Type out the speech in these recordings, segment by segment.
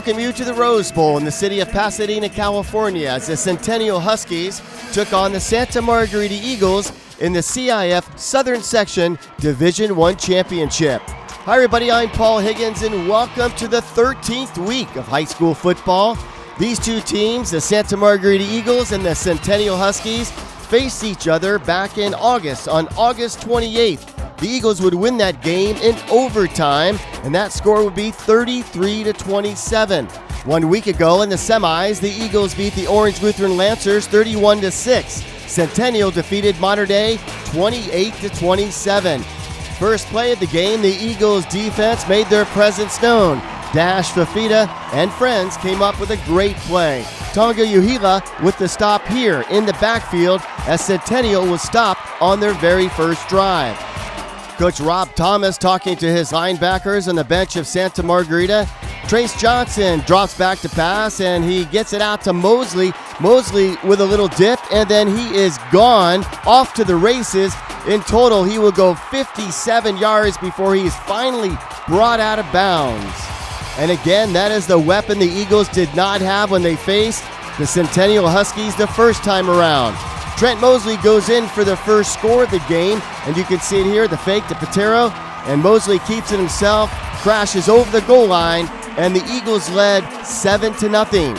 welcome you to the Rose Bowl in the city of Pasadena, California, as the Centennial Huskies took on the Santa Margarita Eagles in the CIF Southern Section Division I Championship. Hi everybody, I'm Paul Higgins and welcome to the 13th week of high school football. These two teams, the Santa Margarita Eagles and the Centennial Huskies, faced each other back in August, on August 28th. The Eagles would win that game in overtime, and that score would be 33-27. 1 week ago in the semis, the Eagles beat the Orange Lutheran Lancers 31-6. Centennial defeated Mater Dei 28-27. First play of the game, the Eagles defense made their presence known. Dash Fafita and friends came up with a great play. Tonga Uhila with the stop here in the backfield as Centennial was stopped on their very first drive. Coach Rob Thomas talking to his linebackers on the bench of Santa Margarita. Trace Johnson drops back to pass and he gets it out to Mosley. Mosley with a little dip and then he is gone off to the races. In total, he will go 57 yards before he is finally brought out of bounds. And again, that is the weapon the Eagles did not have when they faced the Centennial Huskies the first time around. Trent Mosley goes in for the first score of the game, and you can see it here, the fake to Patero, and Mosley keeps it himself, crashes over the goal line, and the Eagles led 7-0.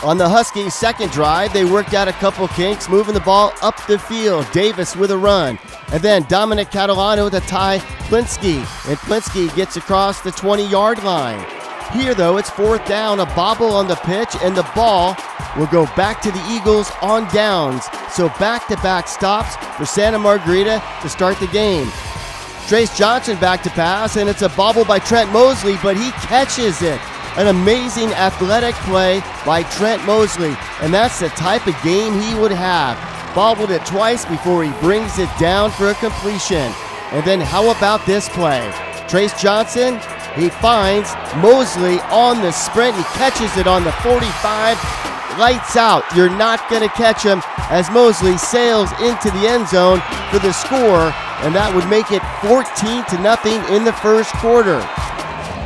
On the Huskies' second drive, they worked out a couple kinks, moving the ball up the field. Davis with a run, and then Dominic Catalano to tie Plinsky, and Plinsky gets across the 20-yard line. Here, though, it's fourth down, a bobble on the pitch, and the ball will go back to the Eagles on downs. So back-to-back stops for Santa Margarita to start the game. Trace Johnson back to pass, and it's a bobble by Trent Mosley, but he catches it. An amazing athletic play by Trent Mosley, and that's the type of game he would have. Bobbled it twice before he brings it down for a completion. And then how about this play? Trace Johnson, he finds Mosley on the sprint. He catches it on the 45. Lights out. You're not going to catch him as Mosley sails into the end zone for the score, and that would make it 14-0 in the first quarter.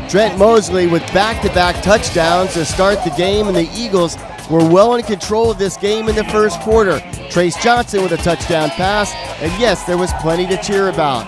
Trent Mosley with back-to-back touchdowns to start the game, and the Eagles were well in control of this game in the first quarter. Trace Johnson with a touchdown pass, and yes, there was plenty to cheer about.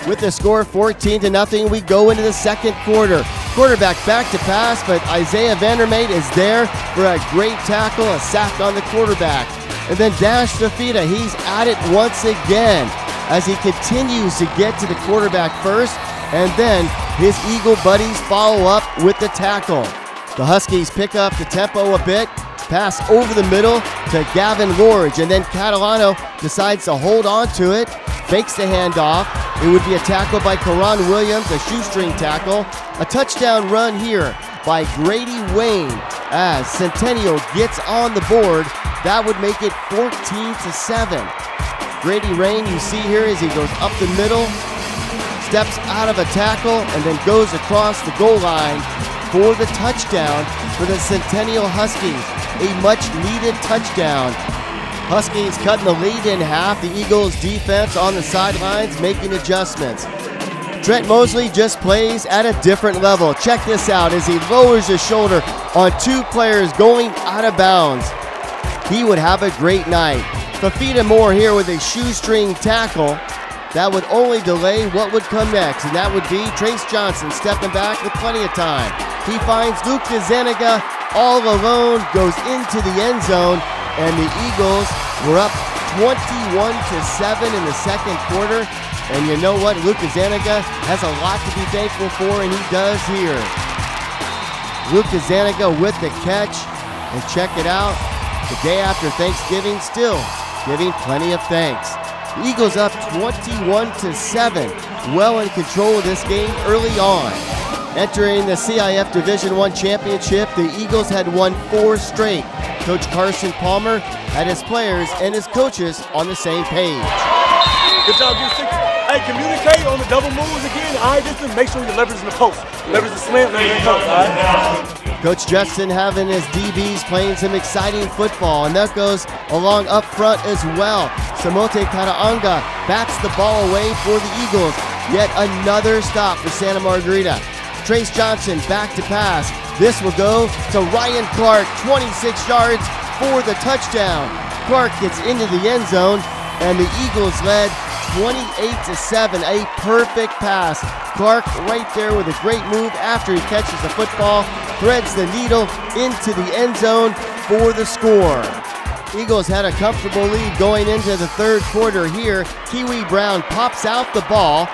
With the score 14-0, we go into the second quarter. Quarterback back to pass, but Isaiah Vandermeet is there for a great tackle, a sack on the quarterback. And then Dash Fafita, he's at it once again as he continues to get to the quarterback first, and then his Eagle buddies follow up with the tackle. The Huskies pick up the tempo a bit, pass over the middle to Gavin Lorge, and then Catalano decides to hold on to it, fakes the handoff. It would be a tackle by Karan Williams, a shoestring tackle. A touchdown run here by Grady Wayne as Centennial gets on the board. That would make it 14-7. Grady Wayne, you see here as he goes up the middle, steps out of a tackle, and then goes across the goal line for the touchdown for the Centennial Huskies. A much-needed touchdown. Huskies cutting the lead in half. The Eagles defense on the sidelines making adjustments. Trent Mosley just plays at a different level. Check this out as he lowers his shoulder on two players going out of bounds. He would have a great night. Fafita Moore here with a shoestring tackle that would only delay what would come next, and that would be Trace Johnson stepping back with plenty of time. He finds Luke DeZaniga all alone, goes into the end zone, and the Eagles were up 21-7 in the second quarter. And you know what? Luke DeZaniga has a lot to be thankful for, and he does here. Luke DeZaniga with the catch, and check it out. The day after Thanksgiving, still giving plenty of thanks. The Eagles up 21-7, well in control of this game early on. Entering the CIF Division I Championship, the Eagles had won 4 straight. Coach Carson Palmer had his players and his coaches on the same page. Good job, good 6. Hey, communicate on the double moves again. Eye distance, make sure you're leveraging the post. Leverage the slant, leverage the post, all right? Coach Justin having his DBs playing some exciting football, and that goes along up front as well. Samote Karaanga bats the ball away for the Eagles. Yet another stop for Santa Margarita. Trace Johnson back to pass. This will go to Ryan Clark, 26 yards for the touchdown. Clark gets into the end zone, and the Eagles led 28-7, a perfect pass. Clark right there with a great move after he catches the football, threads the needle into the end zone for the score. Eagles had a comfortable lead going into the third quarter here. Kiwi Brown pops out the ball.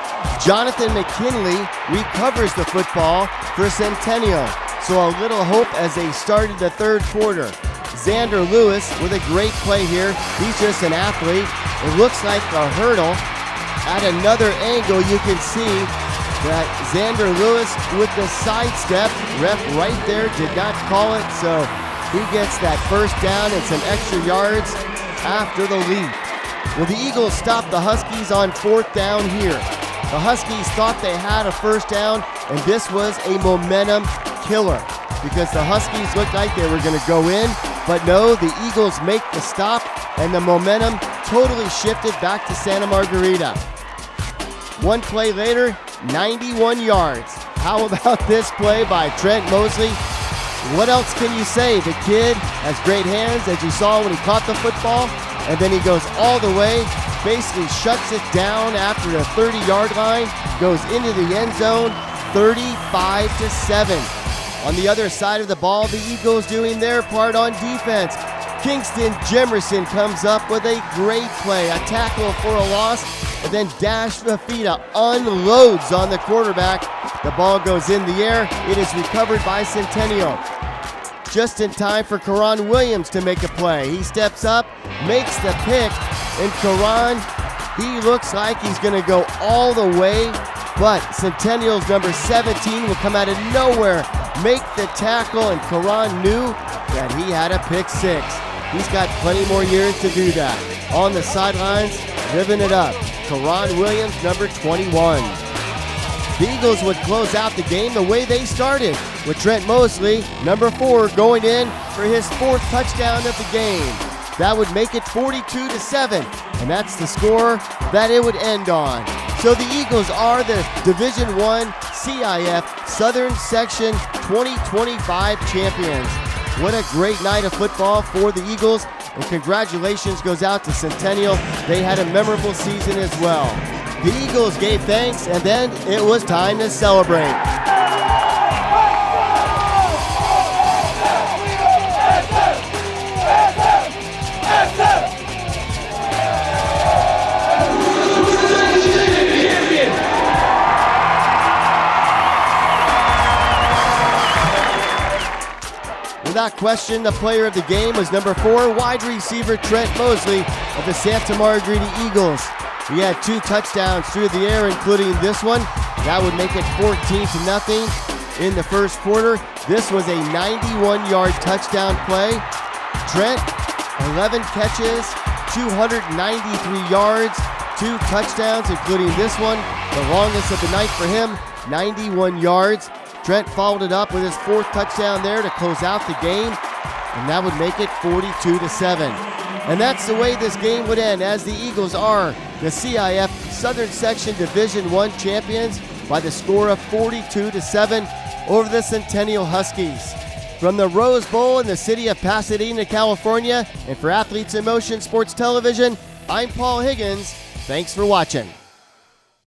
Jonathan McKinley recovers the football for Centennial. So a little hope as they started the third quarter. Xander Lewis with a great play here. He's just an athlete. It looks like a hurdle. At another angle, you can see that Xander Lewis with the sidestep. Ref right there did not call it, so he gets that first down and some extra yards after the leap. Well, the Eagles stopped the Huskies on fourth down here. The Huskies thought they had a first down, and this was a momentum killer because the Huskies looked like they were going to go in, but no, the Eagles make the stop, and the momentum totally shifted back to Santa Margarita. One play later, 91 yards. How about this play by Trent Mosley? What else can you say? The kid has great hands, as you saw when he caught the football, and then he goes all the way, basically shuts it down after the 30-yard line, goes into the end zone, 35-7. On the other side of the ball, the Eagles doing their part on defense. Kingston Jemerson comes up with a great play, a tackle for a loss, and then Dash Fafita unloads on the quarterback. The ball goes in the air. It is recovered by Centennial. Just in time for Karan Williams to make a play. He steps up, makes the pick, and Karan, he looks like he's going to go all the way, but Centennial's number 17 will come out of nowhere, make the tackle, and Karan knew that he had a pick six. He's got plenty more years to do that. On the sidelines, living it up. Karan Williams, number 21. The Eagles would close out the game the way they started, with Trent Mosley, number 4, going in for his 4th touchdown of the game. That would make it 42-7, and that's the score that it would end on. So the Eagles are the Division I CIF Southern Section 2025 champions. What a great night of football for the Eagles, and congratulations goes out to Centennial. They had a memorable season as well. The Eagles gave thanks, and then it was time to celebrate. Without question, the player of the game was number 4, wide receiver Trent Mosley of the Santa Margarita Eagles. He had 2 touchdowns through the air, including this one. That would make it 14-0 in the first quarter. This was a 91-yard touchdown play. Trent, 11 catches, 293 yards, 2 touchdowns, including this one, the longest of the night for him, 91 yards. Trent followed it up with his 4th touchdown there to close out the game, and that would make it 42-7. And that's the way this game would end, as the Eagles are the CIF Southern Section Division I champions by the score of 42-7 over the Centennial Huskies. From the Rose Bowl in the city of Pasadena, California, and for Athletes in Motion Sports Television, I'm Paul Higgins. Thanks for watching.